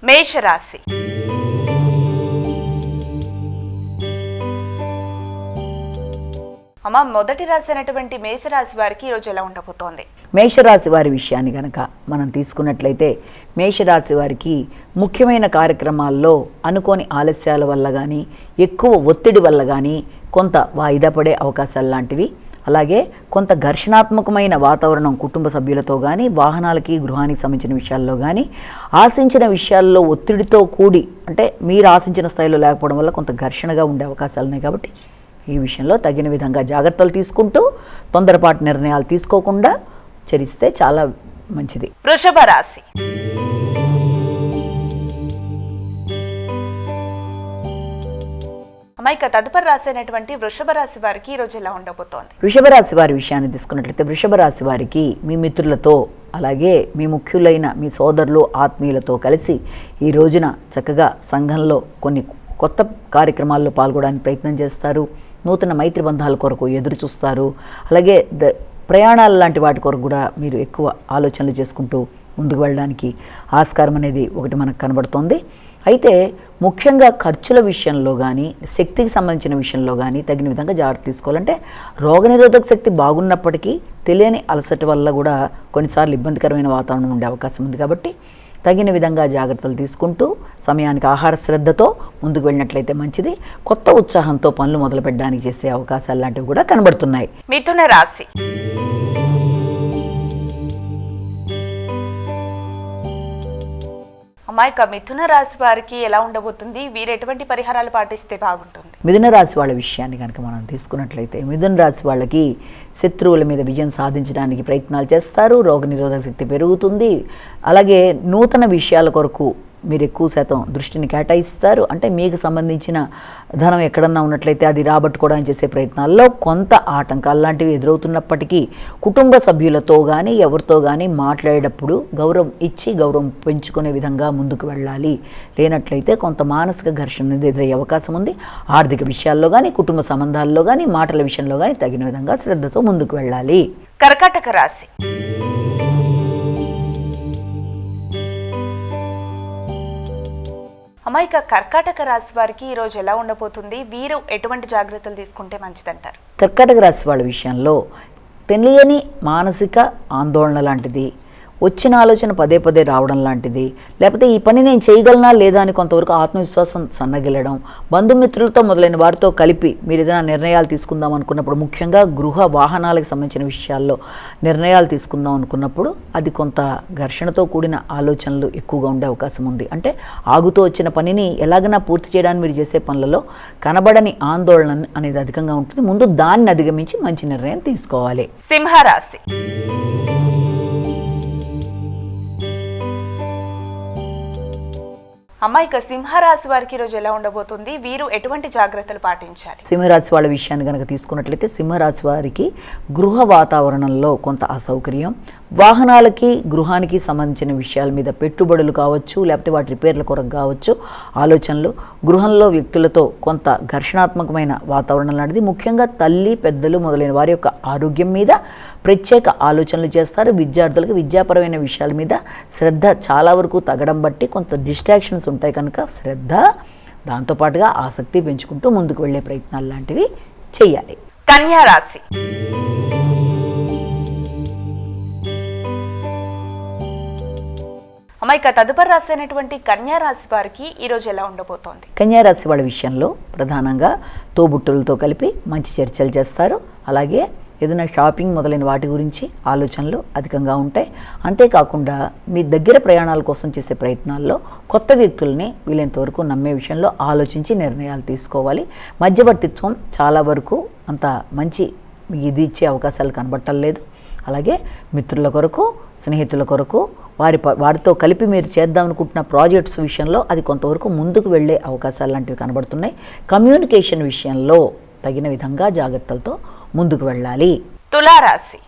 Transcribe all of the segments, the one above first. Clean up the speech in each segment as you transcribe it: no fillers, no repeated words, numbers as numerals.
మేషరాశి. అమ్మ, మొదటి రాశి అయినటువంటి మేషరాశి వారికి ఈరోజు ఎలా ఉండబోతోంది? మేషరాశి వారి విషయాన్ని కనుక మనం తీసుకున్నట్లయితే మేషరాశి వారికి ముఖ్యమైన కార్యక్రమాల్లో అనుకోని ఆలస్యాల వల్ల కానీ ఎక్కువ ఒత్తిడి వల్ల కానీ కొంత వాయిదా పడే అవకాశాలు లాంటివి, అలాగే కొంత ఘర్షణాత్మకమైన వాతావరణం కుటుంబ సభ్యులతో కానీ వాహనాలకి గృహానికి సంబంధించిన విషయాల్లో కానీ ఆశించిన విషయాల్లో ఒత్తిడితో కూడి అంటే మీరు ఆశించిన స్థాయిలో లేకపోవడం వల్ల కొంత ఘర్షణగా ఉండే అవకాశాలు ఉన్నాయి. కాబట్టి ఈ విషయంలో తగిన విధంగా జాగ్రత్తలు తీసుకుంటూ తొందరపాటు నిర్ణయాలు తీసుకోకుండా చరిస్తే చాలా మంచిది. వృషభ రాశి. అమ్మాయిక తదుపరి రాశి అయినటువంటి వృషభ రాశి వారికి ఈరోజు ఎలా ఉండబోతోంది? వృషభ రాశి వారి విషయాన్ని తీసుకున్నట్లయితే వృషభ రాశి వారికి మీ మిత్రులతో అలాగే మీ ముఖ్యులైన మీ సోదరులు ఆత్మీయులతో కలిసి ఈ రోజున చక్కగా సంఘంలో కొన్ని కొత్త కార్యక్రమాల్లో పాల్గొనడానికి ప్రయత్నం చేస్తారు. నూతన మైత్రి బంధాల కొరకు ఎదురు చూస్తారు. అలాగే ప్రయాణాల లాంటి వాటి కొరకు కూడా మీరు ఎక్కువ ఆలోచనలు చేసుకుంటూ ముందుకు వెళ్ళడానికి ఆస్కారం అనేది ఒకటి మనకు కనబడుతోంది. అయితే ముఖ్యంగా ఖర్చుల విషయంలో కానీ శక్తికి సంబంధించిన విషయంలో కానీ తగిన విధంగా జాగ్రత్త తీసుకోవాలంటే రోగనిరోధక శక్తి బాగున్నప్పటికీ తెలియని అలసట వల్ల కూడా కొన్నిసార్లు ఇబ్బందికరమైన వాతావరణం ఉండే అవకాశం ఉంది. కాబట్టి తగిన విధంగా జాగ్రత్తలు తీసుకుంటూ సమయానికి ఆహార శ్రద్ధతో ముందుకు వెళ్ళినట్లయితే మంచిది. కొత్త ఉత్సాహంతో పనులు మొదలు పెట్టడానికి చేసే అవకాశాలు లాంటివి కూడా కనబడుతున్నాయి. మిథున రాశి. అమ్మాయిక మిథున రాశి వారికి ఎలా ఉండబోతుంది? వీరు ఎటువంటి పరిహారాలు పాటిస్తే బాగుంటుంది? మిథున రాశి వాళ్ళ విషయాన్ని కనుక మనం తీసుకున్నట్లయితే మిథున రాశి వాళ్ళకి శత్రువుల మీద విజయం సాధించడానికి ప్రయత్నాలు చేస్తారు. రోగనిరోధక శక్తి పెరుగుతుంది. అలాగే నూతన విషయాల కొరకు మీరు ఎక్కువ శాతం దృష్టిని కేటాయిస్తారు. అంటే మీకు సంబంధించిన ధనం ఎక్కడన్నా ఉన్నట్లయితే అది రాబట్టుకోవడానికి చేసే ప్రయత్నాల్లో కొంత ఆటంకాలు లాంటివి ఎదురవుతున్నప్పటికీ కుటుంబ సభ్యులతో కానీ ఎవరితో కానీ మాట్లాడేటప్పుడు గౌరవం ఇచ్చి గౌరవం పెంచుకునే విధంగా ముందుకు వెళ్ళాలి. లేనట్లయితే కొంత మానసిక ఘర్షణ అనేది ఎదురయ్యే అవకాశం ఉంది. ఆర్థిక విషయాల్లో కానీ కుటుంబ సంబంధాల్లో కానీ మాటల విషయంలో కానీ తగిన విధంగా శ్రద్ధతో ముందుకు వెళ్ళాలి. కర్కాటక రాశి. అమ్మాయిక కర్కాటక రాశి వారికి ఈరోజు ఎలా ఉండబోతుంది? వీరు ఎటువంటి జాగ్రత్తలు తీసుకుంటే మంచిదంటారు? కర్కాటక రాశి వాళ్ళ విషయంలో తెలియని మానసిక ఆందోళన లాంటిది, వచ్చిన ఆలోచన పదే పదే రావడం లాంటిది, లేకపోతే ఈ పని నేను చేయగలనా లేదా అని కొంతవరకు ఆత్మవిశ్వాసం సన్నగిల్లడం, బంధుమిత్రులతో మొదలైన వారితో కలిపి మీరు ఏదైనా నిర్ణయాలు తీసుకుందాం అనుకున్నప్పుడు ముఖ్యంగా గృహ వాహనాలకు సంబంధించిన విషయాల్లో నిర్ణయాలు తీసుకుందాం అనుకున్నప్పుడు అది కొంత ఘర్షణతో కూడిన ఆలోచనలు ఎక్కువగా ఉండే అవకాశం ఉంది. అంటే ఆగుతూ వచ్చిన పనిని ఎలాగైనా పూర్తి చేయడానికి మీరు చేసే పనులలో కనబడని ఆందోళన అనేది అధికంగా ఉంటుంది. ముందు దాన్ని అధిగమించి మంచి నిర్ణయం తీసుకోవాలి. సింహరాశి. అమ్మాయిక సింహరాశి వారికి ఈరోజు ఎలా ఉండబోతుంది? వీరు ఎటువంటి జాగ్రత్తలు పాటించాలి? సింహరాశి వాళ్ళ విషయాన్ని కనుక తీసుకున్నట్లయితే సింహరాశి వారికి గృహ వాతావరణంలో కొంత అసౌకర్యం, వాహనాలకి గృహానికి సంబంధించిన విషయాల మీద పెట్టుబడులు కావచ్చు, లేకపోతే వాటి రిపేర్ల కొరకు కావచ్చు ఆలోచనలు, గృహంలో వ్యక్తులతో కొంత ఘర్షణాత్మకమైన వాతావరణం లాంటిది, ముఖ్యంగా తల్లి పెద్దలు మొదలైన వారి యొక్క ఆరోగ్యం మీద ప్రత్యేక ఆలోచనలు చేస్తారు. విద్యార్థులకు విద్యాపరమైన విషయాల మీద శ్రద్ధ చాలా వరకు తగ్గడం బట్టి కొంత డిస్ట్రాక్షన్స్ ఉంటాయి కనుక శ్రద్ధ దాంతోపాటుగా ఆసక్తి పెంచుకుంటూ ముందుకు వెళ్ళే ప్రయత్నాలు లాంటివి చేయాలి. కన్యా రాశి. అమ్మాయిక తదుపరి రాశి అయినటువంటి కన్యా రాశి వారికి ఈరోజు ఎలా ఉండబోతోంది? కన్యా రాశి వాళ్ళ విషయంలో ప్రధానంగా తోబుట్టులతో కలిపి మంచి చర్చలు చేస్తారు. అలాగే ఏదైనా షాపింగ్ మొదలైన వాటి గురించి ఆలోచనలు అధికంగా ఉంటాయి. అంతేకాకుండా మీ దగ్గర ప్రయాణాల కోసం చేసే ప్రయత్నాల్లో కొత్త వ్యక్తుల్ని వీలైనంతవరకు నమ్మే విషయంలో ఆలోచించి నిర్ణయాలు తీసుకోవాలి. మధ్యవర్తిత్వం చాలా వరకు అంత మంచి ఇది ఇచ్చే అవకాశాలు కనబడటం లేదు. అలాగే మిత్రుల కొరకు స్నేహితుల కొరకు వారితో కలిపి మీరు చేద్దాం అనుకుంటున్న ప్రాజెక్ట్స్ విషయంలో అది కొంతవరకు ముందుకు వెళ్ళే అవకాశాలు లాంటివి కనబడుతున్నాయి. కమ్యూనికేషన్ విషయంలో తగిన విధంగా జాగ్రత్తలతో ముందుకు వెళ్ళాలి. తులారాశి.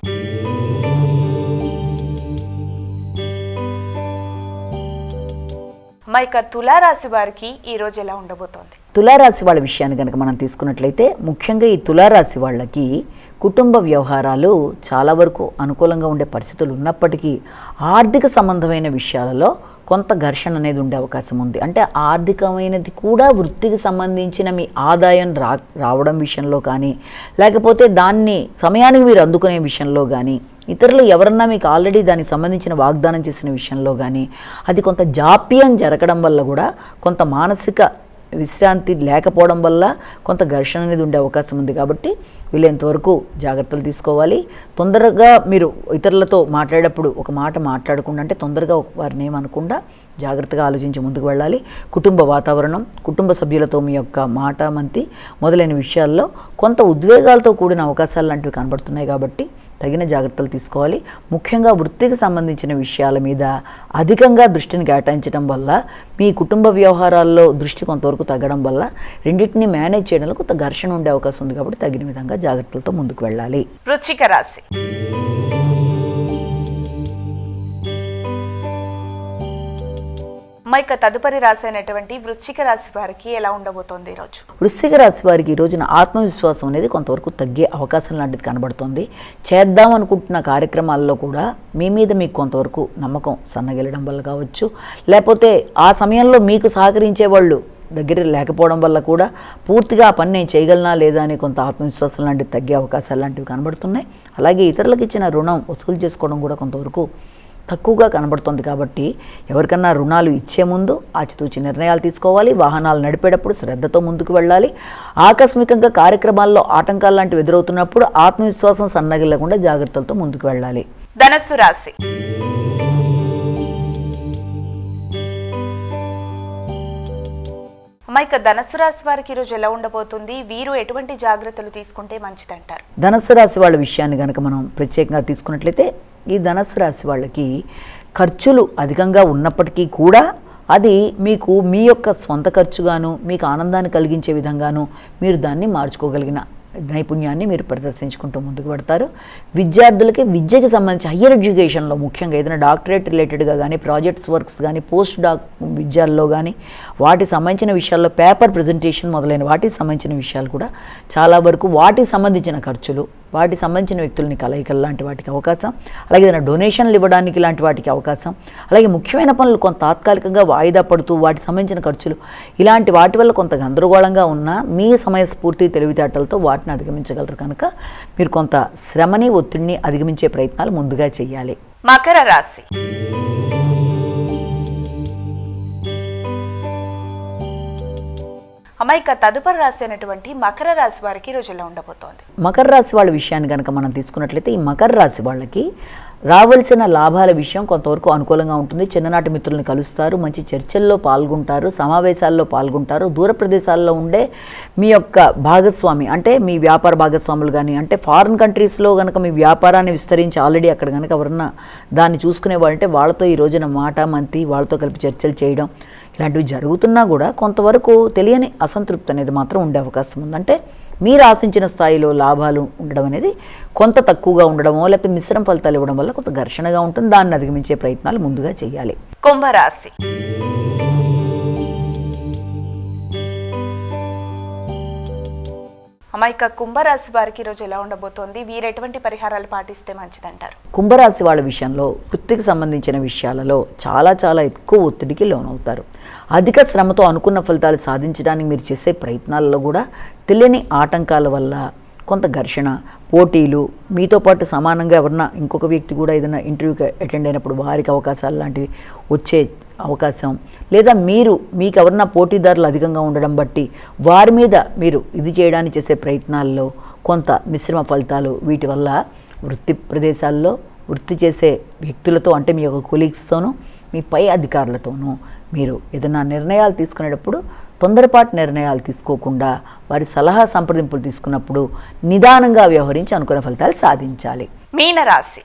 మైక తులారాశి వారికి ఈ రోజు ఎలా ఉండబోతోంది? తులారాశి వాళ్ళ విషయాన్ని కనుక మనం తీసుకున్నట్లయితే ముఖ్యంగా ఈ తులారాశి వాళ్ళకి కుటుంబ వ్యవహారాలు చాలా వరకు అనుకూలంగా ఉండే పరిస్థితులు ఉన్నప్పటికీ ఆర్థిక సంబంధమైన విషయాలలో కొంత ఘర్షణ అనేది ఉండే అవకాశం ఉంది. అంటే ఆర్థికమైనది కూడా వృత్తికి సంబంధించిన మీ ఆదాయం రావడం విషయంలో కానీ, లేకపోతే దాన్ని సమయానికి మీరు అందుకునే విషయంలో కానీ, ఇతరులు ఎవరన్నా మీకు ఆల్రెడీ దానికి సంబంధించిన వాగ్దానం చేసిన విషయంలో కానీ, అది కొంత జాప్యం జరగడం వల్ల కూడా కొంత మానసిక విశ్రాంతి లేకపోవడం వల్ల కొంత ఘర్షణ అనేది ఉండే అవకాశం ఉంది. కాబట్టి వీలైనంతవరకు జాగ్రత్తలు తీసుకోవాలి. తొందరగా మీరు ఇతరులతో మాట్లాడేటప్పుడు ఒక మాట మాట్లాడకుండా, అంటే తొందరగా వారిని ఏమనకుండా జాగ్రత్తగా ఆలోచించి ముందుకు వెళ్ళాలి. కుటుంబ వాతావరణం, కుటుంబ సభ్యులతో మీ యొక్క మాట మంతి మొదలైన విషయాల్లో కొంత ఉద్వేగాలతో కూడిన అవకాశాలు లాంటివి కనబడుతున్నాయి. కాబట్టి తగిన జాగ్రత్తలు తీసుకోవాలి. ముఖ్యంగా వృత్తికి సంబంధించిన విషయాల మీద అధికంగా దృష్టిని కేటాయించడం వల్ల మీ కుటుంబ వ్యవహారాల్లో దృష్టి కొంతవరకు తగ్గడం వల్ల రెండింటిని మేనేజ్ చేయడంలో కొంత ఘర్షణ ఉండే అవకాశం ఉంది. కాబట్టి తగిన విధంగా జాగ్రత్తలతో ముందుకు వెళ్ళాలి. వృశ్చిక రాశి. మైక తదుపరి రాశి అయినటువంటి వృశ్చిక రాశి వారికి ఎలా ఉండబోతోంది ఈరోజు? వృశ్చిక రాశి వారికి ఈ రోజున ఆత్మవిశ్వాసం అనేది కొంతవరకు తగ్గే అవకాశం లాంటిది కనబడుతోంది. చేద్దాం అనుకుంటున్న కార్యక్రమాల్లో కూడా మీ మీద మీకు కొంతవరకు నమ్మకం సన్నగిలడం వల్ల కావచ్చు, లేకపోతే ఆ సమయంలో మీకు సహకరించే వాళ్ళు దగ్గర లేకపోవడం వల్ల కూడా పూర్తిగా ఆ పని నేను చేయగలనా లేదా అని కొంత ఆత్మవిశ్వాసం లాంటివి తగ్గే అవకాశాలు లాంటివి కనబడుతున్నాయి. అలాగే ఇతరులకు ఇచ్చిన రుణం వసూలు చేసుకోవడం కూడా కొంతవరకు తక్కువగా కనబడుతుంది. కాబట్టి ఎవరికన్నా రుణాలు ఇచ్చే ముందు ఆచితూచి నిర్ణయాలు తీసుకోవాలి. వాహనాలు నడిపేటప్పుడు శ్రద్ధతో ముందుకు వెళ్ళాలి. ఆకస్మికంగా కార్యక్రమాల్లో ఆటంకాలు లాంటివి ఎదురవుతున్నప్పుడు ఆత్మవిశ్వాసం సన్నగిల్లకుండా జాగ్రత్తలతో ముందుకు వెళ్ళాలి. ధనస్సు రాశి. మైక ధనస్సు రాశి వారికి ఈరోజు ఎలా ఉండబోతుంది? వీరు ఎటువంటి జాగ్రత్తలు తీసుకుంటే మంచిదంటారు? ధనస్సు రాశి వాళ్ళ విషయాన్ని కనుక మనం ప్రత్యేకంగా తీసుకున్నట్లయితే, ఈ ధనస్సు రాశి వాళ్ళకి ఖర్చులు అధికంగా ఉన్నప్పటికీ కూడా అది మీకు మీ యొక్క సొంత ఖర్చుగాను, మీకు ఆనందాన్ని కలిగించే విధంగాను మీరు దాన్ని మార్చుకోగలిగిన నైపుణ్యాన్ని మీరు ప్రదర్శించుకుంటూ ముందుకు పెడతారు. విద్యార్థులకి విద్యకి సంబంధించి హయ్యర్ ఎడ్యుకేషన్లో ముఖ్యంగా ఏదైనా డాక్టరేట్ రిలేటెడ్గా కానీ, ప్రాజెక్ట్స్ వర్క్స్ కానీ, పోస్ట్ డాక్ విద్యాల్లో కానీ వాటికి సంబంధించిన విషయాల్లో పేపర్ ప్రజెంటేషన్ మొదలైన వాటికి సంబంధించిన విషయాలు కూడా చాలా వరకు వాటికి సంబంధించిన ఖర్చులు, వాటికి సంబంధించిన వ్యక్తులని కలయికలు లాంటి వాటికి అవకాశం, అలాగే ఏదైనా డొనేషన్లు ఇవ్వడానికి లాంటి వాటికి అవకాశం, అలాగే ముఖ్యమైన పనులు కొంత తాత్కాలికంగా వాయిదా పడుతూ వాటికి సంబంధించిన ఖర్చులు, ఇలాంటి వాటి వల్ల కొంత గందరగోళంగా ఉన్నా మీ సమయస్ఫూర్తి తెలివితేటలతో వాటిని అధిగమించగలరు. కనుక మీరు కొంత శ్రమని ఒత్తిడిని అధిగమించే ప్రయత్నాలు ముందుగా చేయాలి. మకర రాశి. అమ్మాయిక తదుపరి రాశి అయినటువంటి మకర రాశి వారికి ఈ రోజు ఎలా ఉండబోతోంది? మకర రాశి వాళ్ళ విషయాన్ని కనుక మనం తీసుకున్నట్లయితే, ఈ మకర రాశి వాళ్ళకి రావాల్సిన లాభాల విషయం కొంతవరకు అనుకూలంగా ఉంటుంది. చిన్ననాటి మిత్రులను కలుస్తారు, మంచి చర్చల్లో పాల్గొంటారు, సమావేశాల్లో పాల్గొంటారు. దూర ప్రదేశాల్లో ఉండే మీ యొక్క భాగస్వామి, అంటే మీ వ్యాపార భాగస్వాములు కానీ, అంటే ఫారిన్ కంట్రీస్లో కనుక మీ వ్యాపారాన్ని విస్తరించి ఆల్రెడీ అక్కడ కనుక ఎవరన్నా దాన్ని చూసుకునే వాళ్ళంటే వాళ్ళతో ఈ రోజున మాట మంతి వాళ్ళతో కలిపి చర్చలు చేయడం ఇలాంటివి జరుగుతున్నా కూడా కొంతవరకు తెలియని అసంతృప్తి అనేది మాత్రం ఉండే అవకాశం ఉంది. అంటే మీరు ఆశించిన స్థాయిలో లాభాలు ఉండడం అనేది కొంత తక్కువగా ఉండడమో లేకపోతే మిశ్రమ ఫలితాలు ఇవ్వడం వల్ల కొంత ఘర్షణగా ఉంటుంది. దాన్ని అధిగమించే ప్రయత్నాలు ముందుగా చేయాలి. కుంభరాశి. అమ్మాయిక కుంభరాశి వారికి ఈరోజు ఎలా ఉండబోతోంది? వీరు ఎటువంటి పరిహారాలు పాటిస్తే మంచిదంటారు? కుంభరాశి వాళ్ళ విషయంలో వృత్తికి సంబంధించిన విషయాలలో చాలా చాలా ఎక్కువ ఒత్తిడికి లోనవుతారు. అధిక శ్రమతో అనుకున్న ఫలితాలు సాధించడానికి మీరు చేసే ప్రయత్నాలలో కూడా తెలియని ఆటంకాల వల్ల కొంత ఘర్షణ, పోటీలు, మీతో పాటు సమానంగా ఎవరన్నా ఇంకొక వ్యక్తి కూడా ఏదైనా ఇంటర్వ్యూకి అటెండ్ అయినప్పుడు వారికి అవకాశాలు లాంటివి వచ్చే అవకాశం, లేదా మీకు ఎవరన్నా పోటీదారులు అధికంగా ఉండడం బట్టి వారి మీద మీరు ఇది చేయడానికి చేసే ప్రయత్నాల్లో కొంత మిశ్రమ ఫలితాలు, వీటి వల్ల వృత్తి ప్రదేశాల్లో వృత్తి చేసే వ్యక్తులతో, అంటే మీ యొక్క కొలీగ్స్తోనూ మీ పై అధికారులతోనూ మీరు ఏదైనా నిర్ణయాలు తీసుకునేటప్పుడు తొందరపాటు నిర్ణయాలు తీసుకోకుండా వారి సలహా సంప్రదింపులు తీసుకున్నప్పుడు నిదానంగా వ్యవహరించి అనుకున్న ఫలితాలు సాధించాలి. మీనరాశి.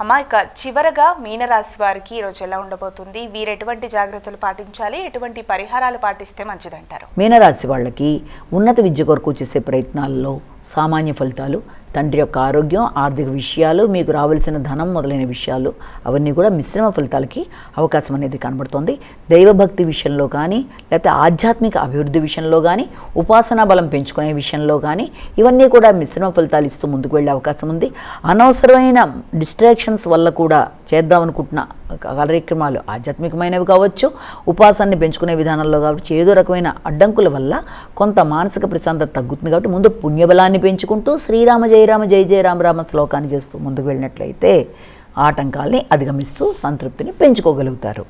అమ్మాయిక చివరగా మీనరాశి వారికి ఈరోజు ఎలా ఉండబోతుంది? వీరు ఎటువంటి జాగ్రత్తలు పాటించాలి, ఎటువంటి పరిహారాలు పాటిస్తే మంచిదంటారు? మీనరాశి వాళ్ళకి ఉన్నత విద్య కొరకు చేసే ప్రయత్నాల్లో సామాన్య ఫలితాలు, తండ్రి యొక్క ఆరోగ్యం, ఆర్థిక విషయాలు, మీకు రావాల్సిన ధనం మొదలైన విషయాలు అవన్నీ కూడా మిశ్రమ ఫలితాలకి అవకాశం అనేది కనబడుతోంది. దైవభక్తి విషయంలో కానీ, లేకపోతే ఆధ్యాత్మిక అభివృద్ధి విషయంలో కానీ, ఉపాసనా బలం పెంచుకునే విషయంలో కానీ ఇవన్నీ కూడా మిశ్రమ ఫలితాలు ఇస్తూ ముందుకు వెళ్ళే అవకాశం ఉంది. అనవసరమైన డిస్ట్రాక్షన్స్ వల్ల కూడా చేద్దామనుకుంటున్న కార్యక్రమాలు ఆధ్యాత్మికమైనవి కావచ్చు, ఉపాసనని పెంచుకునే విధానంలో కావచ్చు, ఏదో రకమైన అడ్డంకుల వల్ల కొంత మానసిక ప్రశాంతత తగ్గుతుంది. కాబట్టి ముందు పుణ్యబలాన్ని పెంచుకుంటూ శ్రీరామ జయ రామ జయ జయ రామ రామ శ్లోకాన్ని చేస్తూ ముందుకు వెళ్ళినట్లయితే ఆటంకాల్ని అధిగమిస్తూ సంతృప్తిని పెంచుకోగలుగుతారు.